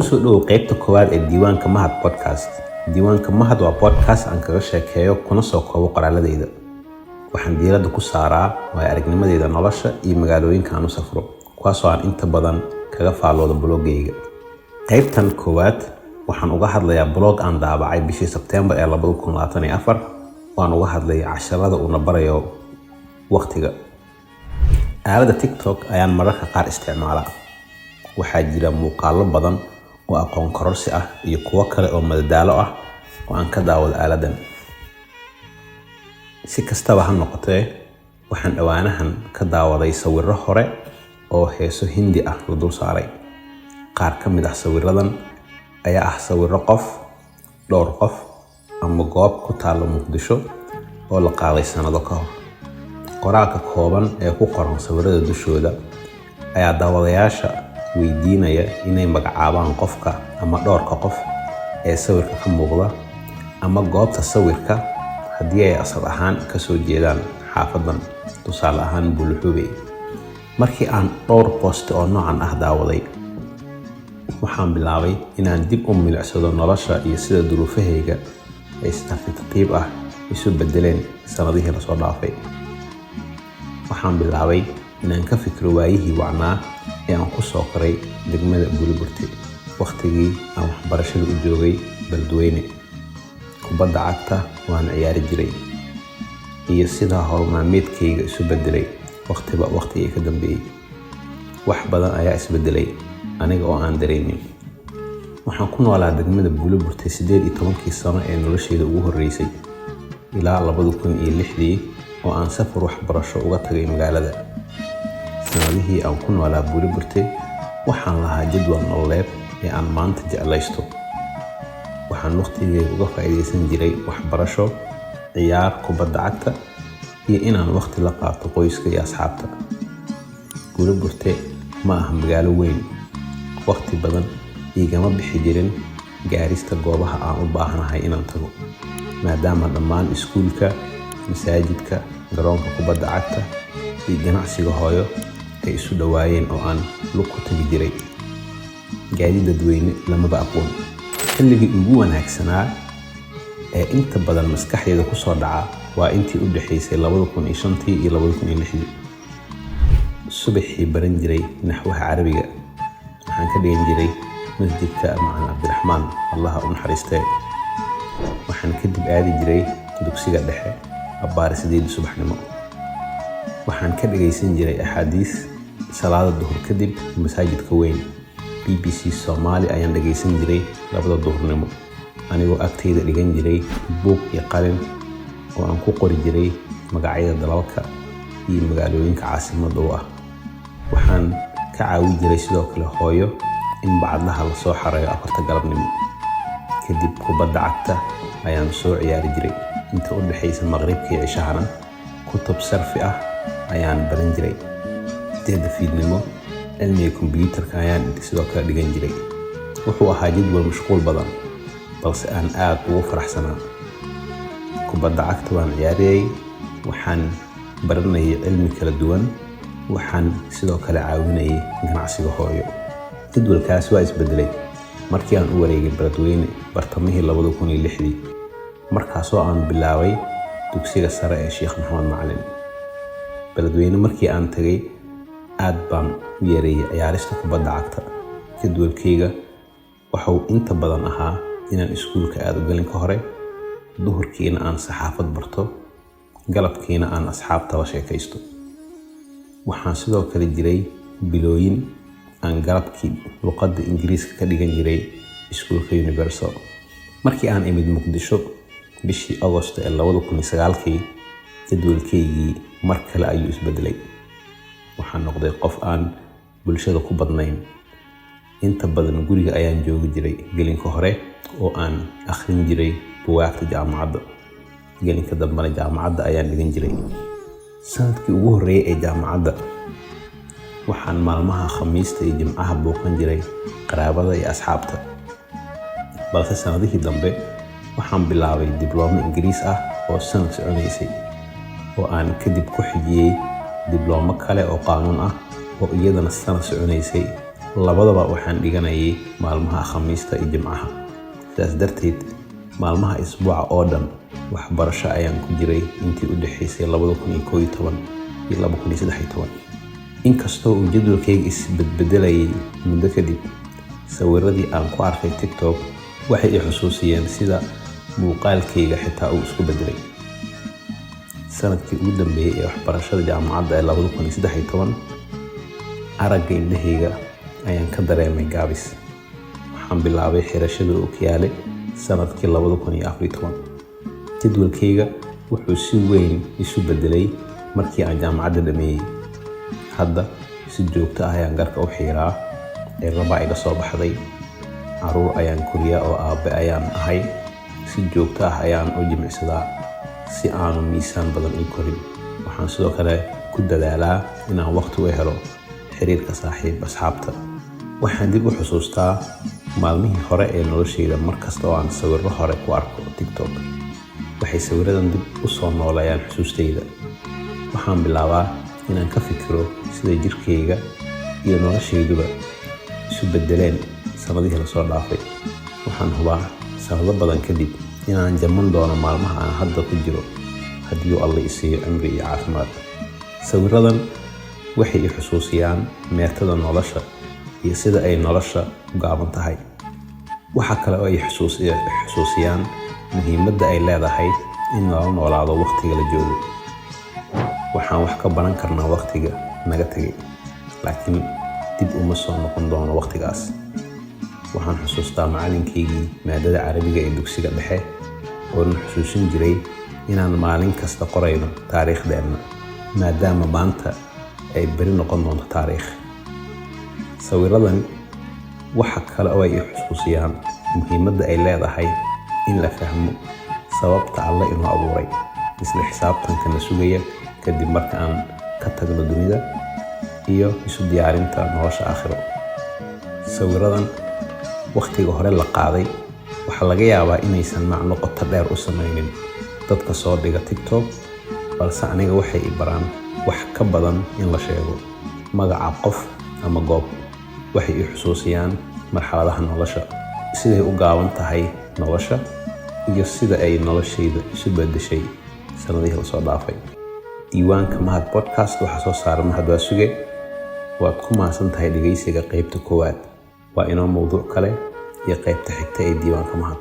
kusoo dhow qaybta koowaad ee diiwaanka Mahad podcast. Diiwaanka Mahad waa podcast aan kaga sheekeeyo kuna soo koobo qoraaladeyda. Waxaan diiradda ku saaraa waayo-aragnimadeyda nolosha iyo magaalooyinka aan u safro, kuwaasoo aan inta badan kaga faalloodo blogayga. Qaybtan koowaad waxaan uga hadlayaa blog aan daabacay bishii September ee 2024 waan uga hadlay casharada uu na barayo waqtiga. Aalada TikTok ayaan mararka qaar isticmaalaa. Waxaa jira muuqaallo badan oo aqoon kororsi ah iyo kuwo kale oo madadaalo ah oo aan ka daawado aaladan. Si kastaba ha noqotee, waxaan dhawaanahan ka daawaday sawirro hore oo heeso Hindi ah la dul saaray. Qaar ka mid ah sawirradan ayaa ah sawirro dhowr qof ama goob ku taalla Muqdisho oo la qaaday sanado ka hor. Qoraalka kooban ee ku qoran sawirrada dushooda ayaa daawadayaasha weydiinaya inay magacaabaan qofka ama dhowrka qof ee sawirka ka muuqda ama goobta sawirka haddii ay asal ahaan ka soo jeedaan xaafadan, tusaale ahaan Bulxube. Markii aan dhowr post oo noocan ah daawaday, waxaan bilaabay inaan dib u milicsado nolosha iyo sida duruufahayga ay si tartiib ah isu bedeleen sanadihii la soo dhaafay. Waxaan bilaabay inaan ka fikiro waayihii wacnaa ee aan ku soo koray degmada Buliburti, waqtigii aan waxbarashada u joogay Beledweyne. Kubadda cagta waan ciyaari jiray, iyo sida howlmaalmeedkayga isu bedelay waqtigii ka dambeeyay. Wax badan ayaa isbedelay aniga oo aan dareemin. Waxaan ku noolaa degmada Buliburti 18 sano ee noloshayda ugu horreysay ilaa 2006 oo aan safar waxbarasho uga tagay magaalada. Sanadihii aan ku noolaa Buliburti waxaan lahaa jadwal nololeed ee aan maanta jeclaysto. Waxaan waqtigayga uga faa'iidaysan jiray waxbarasho, ciyaar kubadda cagta, iyo inaan waqti la qaato qoyska iyo asxaabta. Buliburti ma aha magaalo weyn, waqti badan igama bixi jirin gaarista goobaha aan u baahanahay inaan tago, maadaama dhammaan iskuulka, masaajidka, garoonka kubadda cagta iyo ganacsiga hooyo ay isu dhawaayeen oo aan lug ku tagi jiray. Gaadiid dadweyne lamaba aqoon. Xilligii ugu wanaagsanaa ee inta badan maskaxdayda ku soo dhaca waa intii u dhaxaysay 2005 iyo 2006. Subaxii baran jiray naxwaha Carabiga. Waxaan ka dhigan jiray masjidka Macalin Cabdiraxmaan, Allah u naxariistee. Waxaan kadib aadi jiray dugsiga dhexe abbaar 8 subaxnimo. Waxaan ka dhagaysan jiray axaadiis salaada duhur kadib masaajidka weyn. BBC Soomaali ayaan dhagaysan jiray 2 duhurnimo, anigoo agteyda dhigan jiray buug iyo qalin oo aan ku qori jiray magacyada dalalka iyo magaalooyinka caasimadda u ah. Waxaan ka caawin jiray sidoo kale hooyo in bacdaha la soo xareeyo 4 galabnimo. Kadib kubadda cagta ayaan soo ciyaari jiray. Inta u dhaxaysa maqribka iyo cishahana kutub sarfi ah ayaan baran jiray. 8 fiidnimo cilmiga kombiyuutarka ayaan sidoo kale dhigan jiray. Wuxuu ahaa jadwal mashquul badan, balse aan aad ugu faraxsanaa. Kubadda cagta waan ciyaarayay, waxaan baranayay cilmi kala duwan, waxaan sidoo kale caawinayay ganacsiga hooyo. Jadwalkaas waa isbedelay markii aan u wareegay Beledweyne bartamihii 2006, markaasoo aan bilaabay dugsiga sare ee Sheekh Maxamed Macalin. Beledweyne markii aan tagay aad baan u yareeyay ciyaarista kubadda cagta. Jadwalkayga wuxuu inta badan ahaa inaan iskuulka aado galinka hore, duhurkiina aan saxaafad barto, galabkiina aan asxaabta la sheekaysto. Waxaan sidoo kale jiray bilooyin aan galabkii luqadda Ingiriiska ka dhigan jiray iskuulka Universal. Markii aan imid Muqdisho bishii August ee 2009, jadwalkaygii mar kale ayuu isbedelay. Waxaan noqday qof aan bulshada ku badnayn. Inta badan guriga ayaan joogi jiray gelinka hore oo aan akhrin jiray buugaagta jaamacadda. Gelinka dambena jaamacadda ayaan dhigan jiray. Sanadkii ugu horreeyay ee jaamacadda waxaan maalmaha Khamiista iyo Jimcaha booqan jiray qaraabada iyo asxaabta. Balse sanadihii dambe waxaan bilaabay diblooma Ingiriis ah oo sanad soconaysay, oo aan kadib ku xijiyay diblooma kale oo qaanuun ah oo iyadana sanad soconaysay labadaba waxaan dhiganayay maalmaha Khamiista iyo Jimcaha. sidaas darteed maalmaha isbuuca oo dhan waxbarasho ayaan ku jiray intii u dhaxaysay 2011 iyo 2013. inkastoo uu jadwalkayga isbedbedelayay muddo kadib, sawiradii aan ku arkay TikTok waxay i xusuusiyeen sida muuqaalkayga xitaa uu isku bedelay. sanadkii ugu dambeeyay ee waxbarashada jaamacadda ee 2013, aragga indhahayga ayaan ka dareemay gaabis. waxaan bilaabay xirashada ookiyaale sanadkii 2014. jadwalkayga wuxuu si weyn isu bedelay markii aan jaamacadda dhameeyay. hadda si joogto ah ayaan garka u xiiraa, cirraba iga soo baxday, caruur ayaan koriyaa oo aabe ayaan ahay, si joogto ah ayaan u jimicsadaa si aanu miisaan badan u korin. waxaan sidoo kale ku dadaalaa inaan waqti u helo xiriirka asxaabta. waxaan dib u xusuustaa maalmihii hore ee noloshayda markasta oo aan sawirro hore ku arko TikTok. waxay sawiradan dib u soo noolayaan xusuustayda. waxaan bilaabaa inaan ka fikiro sida jirkayga iyo noloshayduba isu bedeleen sanadihii la soo dhaafay. waxaan hubaa sanado badan kadib inaan jaman doono maalmaha aan hadda ku jiro haddii uu Alle i siiyo cimri iyo caafimaad. sawiradan waxay i xusuusiyaan meertada nolosha iyo sida ay nolosha u gaaban tahay. waxa kale oo ay xusuusiyaan muhiimadda ay leedahay in lala noolaado waqtiga la joogo. waxaan wax ka baran karnaa waqtiga naga tegay, laakiin dib uma soo noqon doono waqtigaas. waxaan xusuustaa macalinkaygii maadada carabiga ee dugsiga dhexe oo na xusuusin jiray inaan maalin kasta qorayno taariikhdeenna, maadaama maanta ay beri noqon doonto taariikh. sawiradan waxa kale oo ay xusuusiyaan muhiimadda ay leedahay in la fahmo sababta Alle inuu abuuray, isla xisaabtanka na sugaya kadib marka aan ka tagno dunida, iyo isu diyaarinta nolosha aakhiro. sawiradan waqtiga hore la qaaday waxaa laga yaabaa inaysan macno qoto dheer u samaynin dadka soo dhiga TikTok, balse aniga waxay i baraan wax ka badan in la sheego magaca qof ama goob. waxay i xusuusiyaan marxaladaha nolosha, siday u gaaban tahay nolosha, iyo sida ay noloshayda isu bedeshay sanadihii la soo dhaafay. diiwaanka Mahad Podcast waxaa soo saaray Mahad Waasuge. waad ku mahadsan tahay dhegaysiga qaybta koowaad. waa inoo mowduuc kale iyo qaybta xigta ee diiwaanka Mahad.